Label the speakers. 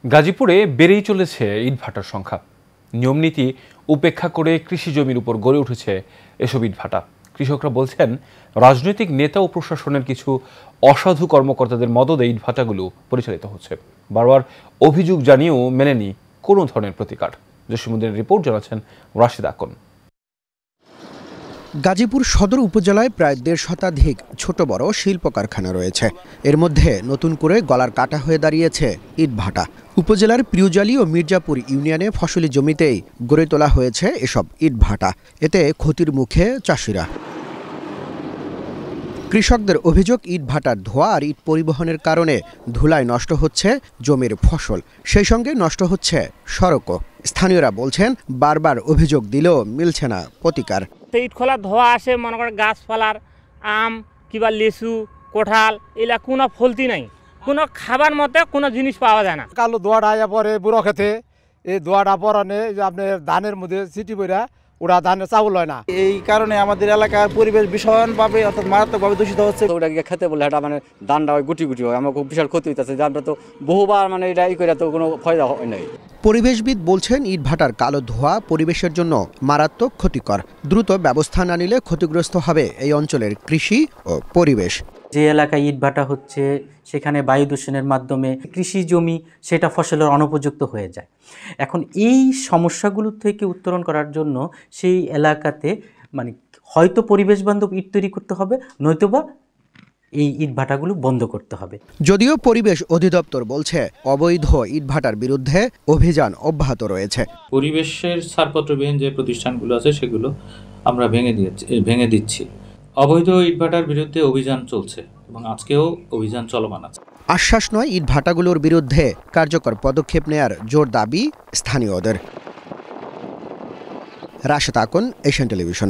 Speaker 1: গাজীপুরে বেড়েই চলেছে ইটভাটার সংখ্যা। নিয়মনীতি উপেক্ষা করে কৃষি জমির উপর গড়ে উঠেছে এসব ইটভাটা। কৃষকরা বলছেন, রাজনৈতিক নেতা ও প্রশাসনের কিছু অসাধু কর্মকর্তাদের মদদে ইটভাটাগুলো পরিচালিত হচ্ছে। বারবার অভিযোগ জানিয়েও মেলেনি কোনো ধরনের প্রতিকার। জসীমউদ্দিনের রিপোর্ট, জানাচ্ছেন রাশিদ আকন।
Speaker 2: গাজীপুর সদর উপজেলায় প্রায় ১.৫ শতাধিক ছোট বড় শিল্প কারখানা রয়েছে। এর মধ্যে নতুন করে গলার কাটা হয়ে দাঁড়িয়েছে ইটভাটা। উপজেলার প্রিয়জালী ও মির্জাপুর ইউনিয়নে ফসলি জমিতেই গড়ে তোলা হয়েছে এসব ইটভাটা। এতে ক্ষতির মুখে চাষিরা। কৃষকদের অভিযোগ, ইটভাটার ধোঁয়া আর ইট পরিবহনের কারণে ধুলায় নষ্ট হচ্ছে জমির ফসল, সেই সঙ্গে নষ্ট হচ্ছে সড়কও। স্থানীয়রা বলছেন, বারবার অভিযোগ দিলেও মিলছে না প্রতিকার।
Speaker 3: ইট খোলা ধোয়া আসে, মনে করেন গাছপালার আম কিংবা লিচু কোঠাল এলা কোনো ফলতি নাই, কোনো খাবার মতে কোনো জিনিস পাওয়া যায় না।
Speaker 4: কালো ধোয়াটা আয়া পরে বুড়ো খেতে, এই ধোয়াটা পরানে যে আপনার ধানের মধ্যে সিটি বইরা ওরা ধানের চাউল হয় না।
Speaker 5: এই কারণে আমাদের এলাকার পরিবেশ ভীষণভাবে অর্থাৎ মারাত্মকভাবে দূষিত হচ্ছে। ওটা গিয়ে খেতে বলে এটা মানে ধানটা হয় গুটি গুটি হয়, আমার খুব বিশাল ক্ষতি হইতেছে। ধানটা তো বহুবার মানে এটা ই করে তো কোনো ফায়দা হয় নাই।
Speaker 2: পরিবেশবিদ বলছেন, ইটভাটার কালো ধোঁয়া পরিবেশের জন্য মারাত্মক ক্ষতিকর। দ্রুত ব্যবস্থা না নিলে ক্ষতিগ্রস্ত হবে এই অঞ্চলের কৃষি ও পরিবেশ।
Speaker 6: যে এলাকায় ইটভাটা হচ্ছে সেখানে বায়ু দূষণের মাধ্যমে কৃষি জমি সেটা ফসলের অনুপযুক্ত হয়ে যায়। এখন এই সমস্যাগুলো থেকে উত্তরণ করার জন্য সেই এলাকাতে মানে হয়তো পরিবেশ বান্ধব ইট তৈরি করতে হবে, নয়তোবা এই ইটভাটাগুলো বন্ধ করতে হবে।
Speaker 2: যদিও পরিবেশ অধিদপ্তর বলছে, অবৈধ ইটভাটার বিরুদ্ধে অভিযান অব্যাহত রয়েছে।
Speaker 7: পরিবেশের ছাড়পত্রবিহীন যে প্রতিষ্ঠানগুলো আছে সেগুলো আমরা ভেঙে দিচ্ছি। অবৈধ ইটভাটার বিরুদ্ধে অভিযান চলছে এবং আজকেও অভিযান চলমান আছে।
Speaker 2: আশ্বাস নয়, ইটভাটাগুলোর বিরুদ্ধে কার্যকর পদক্ষেপ নেয়ার জোর দাবি স্থানীয়দের। Rashed Akon, Asian television.